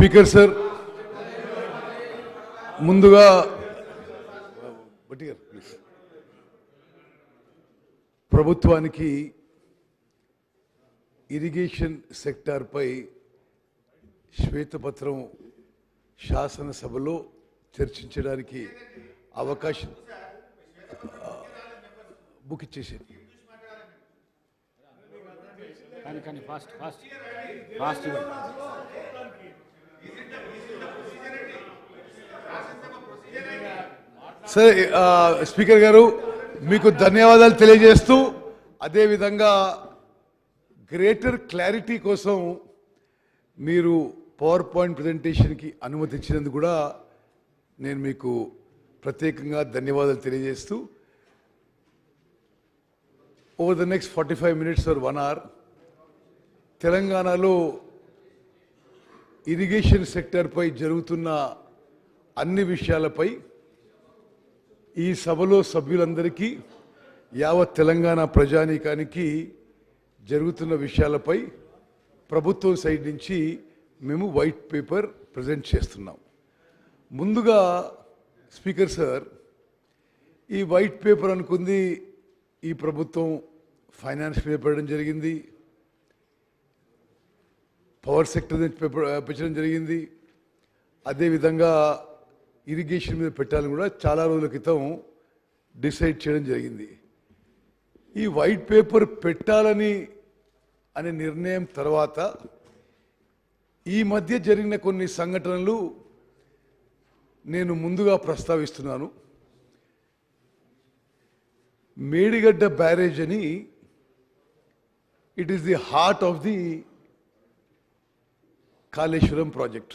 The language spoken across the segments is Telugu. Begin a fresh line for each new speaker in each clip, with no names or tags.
స్పీకర్ సార్, ముందుగా ప్రభుత్వానికి ఇరిగేషన్ సెక్టార్పై శ్వేతపత్రం శాసనసభలో చర్చించడానికి అవకాశం బుక్ ఇచ్చేసేది. సరే స్పీకర్ గారు, మీకు ధన్యవాదాలు తెలియజేస్తూ, అదేవిధంగా గ్రేటర్ క్లారిటీ కోసం మీరు పవర్ పాయింట్ ప్రజెంటేషన్కి అనుమతి ఇచ్చినందుకు కూడా నేను మీకు ప్రత్యేకంగా ధన్యవాదాలు తెలియజేస్తూ, over the next 45 minutes or 1 hour తెలంగాణలో ఇరిగేషన్ సెక్టర్పై జరుగుతున్న అన్ని విషయాలపై ఈ సభలో సభ్యులందరికీ, యావత్ తెలంగాణ ప్రజానీకానికి జరుగుతున్న విషయాలపై ప్రభుత్వం సైడ్ నుంచి మేము వైట్ పేపర్ ప్రజెంట్ చేస్తున్నాం. ముందుగా స్పీకర్ సార్, ఈ వైట్ పేపర్ అనుకుంది ఈ ప్రభుత్వం ఫైనాన్స్ మీద పెట్టడం జరిగింది, పవర్ సెక్టర్ పెట్టడం జరిగింది, అదేవిధంగా ఇరిగేషన్ మీద పెట్టాలని కూడా చాలా రోజుల క్రితం డిసైడ్ చేయడం జరిగింది. ఈ వైట్ పేపర్ పెట్టాలని అనే నిర్ణయం తర్వాత ఈ మధ్య జరిగిన కొన్ని సంఘటనలు నేను ముందుగా ప్రస్తావిస్తున్నాను. మేడిగడ్డ బ్యారేజ్ అని, it is the heart of the Kaleshwaram project.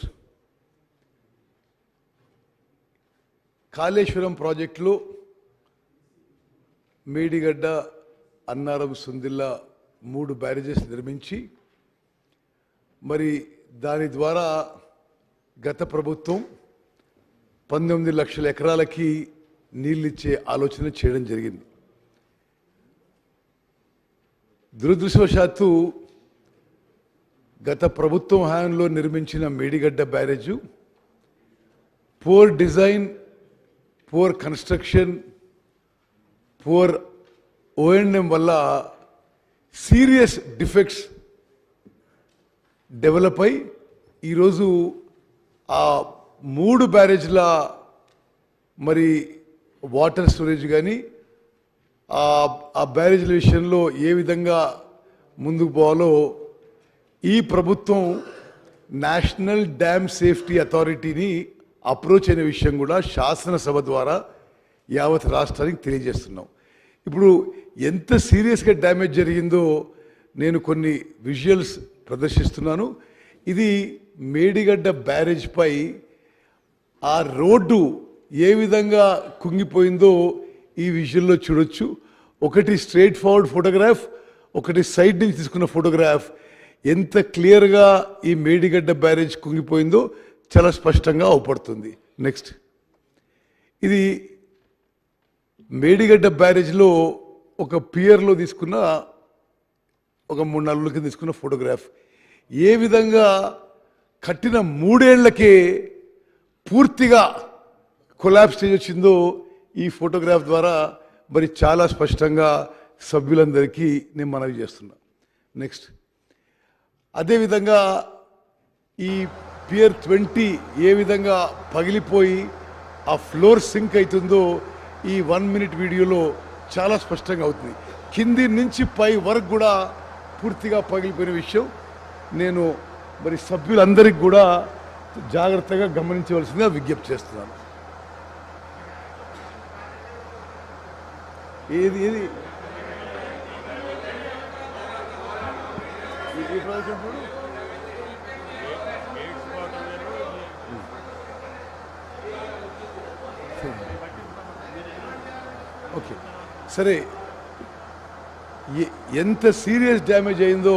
Kaleshwaram ప్రాజెక్టులో మేడిగడ్డ, అన్నారం, సుందిల్లా 3 బ్యారేజెస్ నిర్మించి, మరి దాని ద్వారా గత ప్రభుత్వం 19 లక్షల ఎకరాలకి నీళ్ళిచ్చే ఆలోచన చేయడం జరిగింది. దురదృష్టవశాత్తు గత ప్రభుత్వం హయాంలో నిర్మించిన Medigadda barrage poor design, poor construction, poor O&M వల్ల సీరియస్ డిఫెక్ట్స్ డెవలప్ అయి ఈరోజు ఆ 3 బ్యారేజ్ల మరి వాటర్ స్టోరేజ్ కానీ ఆ బ్యారేజ్ల విషయంలో ఏ విధంగా ముందుకు పోవాలో ఈ ప్రభుత్వం నేషనల్ డ్యామ్ సేఫ్టీ అథారిటీని అప్రోచ్ అయిన విషయం కూడా శాసనసభ ద్వారా యావత్ రాష్ట్రానికి తెలియజేస్తున్నాం. ఇప్పుడు ఎంత సీరియస్గా డ్యామేజ్ జరిగిందో నేను కొన్ని విజువల్స్ ప్రదర్శిస్తున్నాను. ఇది మేడిగడ్డ బ్యారేజ్ పై ఆ రోడ్డు ఏ విధంగా కుంగిపోయిందో ఈ విజువల్లో చూడొచ్చు. ఒకటి స్ట్రైట్ ఫార్వర్డ్ ఫోటోగ్రాఫ్, ఒకటి సైడ్ నుంచి తీసుకున్న ఫోటోగ్రాఫ్. ఎంత క్లియర్గా ఈ మేడిగడ్డ బ్యారేజ్ కుంగిపోయిందో చాలా స్పష్టంగా అవపడుతుంది. నెక్స్ట్, ఇది మేడిగడ్డ బ్యారేజ్లో ఒక పియర్లో తీసుకున్న, ఒక 3-4 రోజుల కింద తీసుకున్న ఫోటోగ్రాఫ్. ఏ విధంగా కట్టిన 3 ఏళ్లకే పూర్తిగా కొలాప్స్ స్టేజ్ వచ్చిందో ఈ ఫోటోగ్రాఫ్ ద్వారా మరి చాలా స్పష్టంగా సభ్యులందరికీ నేను మనవి చేస్తున్నా. నెక్స్ట్, అదేవిధంగా ఈ పియర్ 20 ఏ విధంగా పగిలిపోయి ఆ ఫ్లోర్ సింక్ అవుతుందో ఈ 1 minute వీడియోలో చాలా స్పష్టంగా అవుతుంది. కింది నుంచి పై వరకు కూడా పూర్తిగా పగిలిపోయిన విషయం నేను మరి సభ్యులందరికీ కూడా జాగ్రత్తగా గమనించవలసిందిగా విజ్ఞప్తి చేస్తున్నాను. ఏది ఏది ఓకే, సరే. ఎంత సీరియస్ డ్యామేజ్ అయిందో,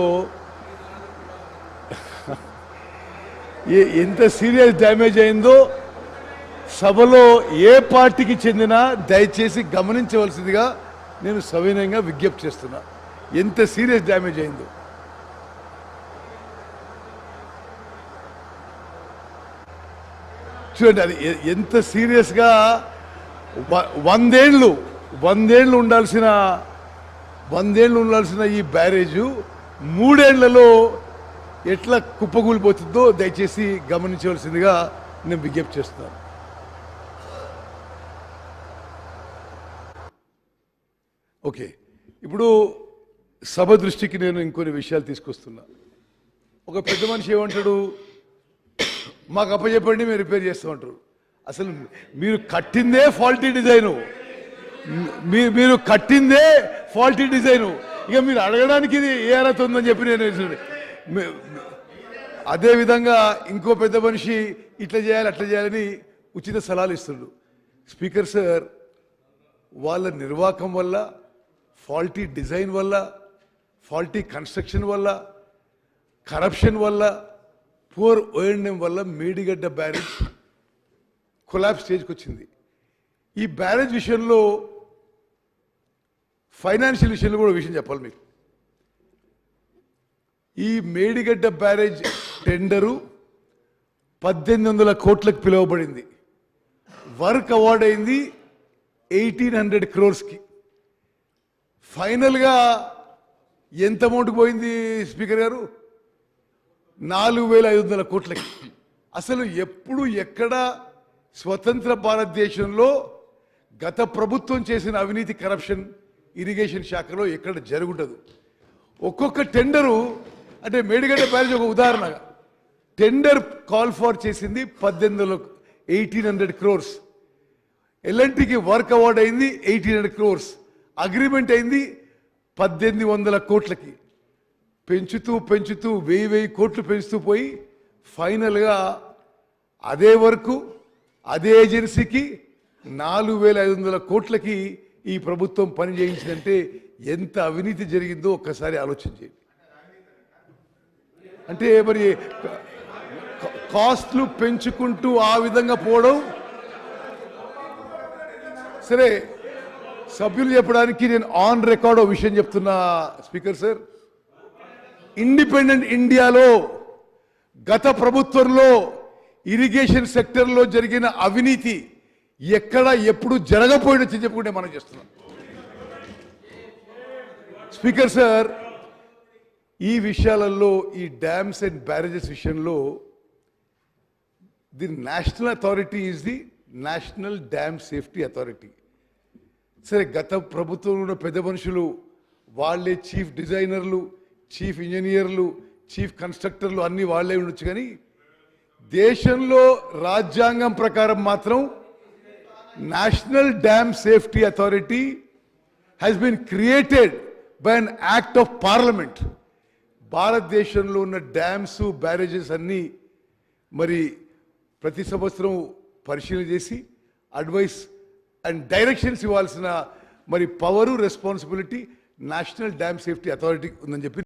ఎంత సీరియస్ డ్యామేజ్ అయిందో సభలో ఏ పార్టీకి చెందినా దయచేసి గమనించవలసిందిగా నేను సవినయంగా విజ్ఞప్తి చేస్తున్నా. ఎంత సీరియస్ డ్యామేజ్ అయిందో. చూడండి అది ఎంత సీరియస్గా 100 ఏళ్ళు ఉండాల్సిన ఈ బ్యారేజు 3 ఏళ్లలో ఎట్లా కుప్పకూలిపోతుందో దయచేసి గమనించవలసిందిగా నేను విజ్ఞప్తి చేస్తున్నాను. ఓకే, ఇప్పుడు సభ దృష్టికి నేను ఇంకొన్ని విషయాలు తీసుకొస్తున్నా. ఒక పెద్ద మనిషి ఏమంటాడు, మాకు అప్పచెప్పండి మేము రిపేర్ చేస్తామంటారు. అసలు మీరు కట్టిందే ఫాల్టీ డిజైను, మీరు కట్టిందే ఫాల్టీ డిజైను, ఇక మీరు అడగడానికి ఇది ఏ అర్హత ఉందని చెప్పి నేను. అదేవిధంగా ఇంకో పెద్ద మనిషి ఇట్లా చేయాలి అట్లా చేయాలని ఉచిత సలహాలు ఇస్తుండు. స్పీకర్ సార్, వాళ్ళ నిర్వాహకం వల్ల, ఫాల్టీ డిజైన్ వల్ల, ఫాల్టీ కన్స్ట్రక్షన్ వల్ల, కరప్షన్ వల్ల, పూర్ ఓఎండ్ఎం వల్ల మేడిగడ్డ బ్యారేజ్ కొలాప్స్ స్టేజ్కి వచ్చింది. ఈ బ్యారేజ్ విషయంలో ఫైనాన్షియల్ విషయంలో కూడా విషయం చెప్పాలి మీకు. ఈ మేడిగడ్డ బ్యారేజ్ టెండరు 1800 కోట్లకు పిలువబడింది. వర్క్ అవార్డ్ అయింది 1800 crores. ఫైనల్గా ఎంత అమౌంట్కి పోయింది స్పీకర్ గారు? 4500 కోట్లకి. అసలు ఎప్పుడు ఎక్కడ స్వతంత్ర భారతదేశంలో గత ప్రభుత్వం చేసిన అవినీతి, కరప్షన్ ఇరిగేషన్ శాఖలో ఎక్కడ జరుగుండదు. ఒక్కొక్క టెండరు, అంటే మేడిగడ్డ బ్యారేజ్ ఒక ఉదాహరణగా టెండర్ కాల్ ఫార్ చేసింది 1800 crores. ఎల్ఎన్టీకి వర్క్ అవార్డ్ అయింది 1800 crores. అగ్రిమెంట్ అయింది 1800 కోట్లకి. పెంచుతూ 1000 కోట్లు పెంచుతూ పోయి ఫైనల్గా అదే వర్క్ అదే ఏజెన్సీకి 4500 కోట్లకి ఈ ప్రభుత్వం పని చేయించిందంటే ఎంత అవినీతి జరిగిందో ఒక్కసారి ఆలోచించేయండి. అంటే మరి కాస్ట్లు పెంచుకుంటూ ఆ విధంగా పోవడం సరే. సభ్యులు చెప్పడానికి నేను ఆన్ రికార్డ్ ఒక విషయం చెప్తున్నా స్పీకర్ సార్. ఇండిపెండెంట్ ఇండియాలో గత ప్రభుత్వంలో ఇరిగేషన్ సెక్టర్లో జరిగిన అవినీతి ఎక్కడ ఎప్పుడు జరగపోయినట్టు చెప్పుకుంటే మనం చేస్తున్నాం. స్పీకర్ సార్, ఈ విషయాలలో, ఈ డ్యామ్స్ అండ్ బ్యారేజెస్ విషయంలో the national authority is the national dam safety authority. సరే, గత ప్రభుత్వంలో ఉన్న పెద్ద మనుషులు వాళ్ళే చీఫ్ డిజైనర్లు, చీఫ్ ఇంజనీర్లు, చీఫ్ కన్స్ట్రక్టర్లు అన్నీ వాళ్ళే ఉండొచ్చు. కానీ దేశంలో రాజ్యాంగం ప్రకారం మాత్రం national dam safety authority has been created by an act of parliament. భారతదేశంలో ఉన్న డ్యామ్స్, బ్యారేజెస్ అన్నీ మరి ప్రతి సంవత్సరం పరిశీలన చేసి అడ్వైస్ అండ్ డైరెక్షన్స్ ఇవ్వాల్సిన మరి power, responsibility national dam safety అథారిటీకి ఉందని చెప్పి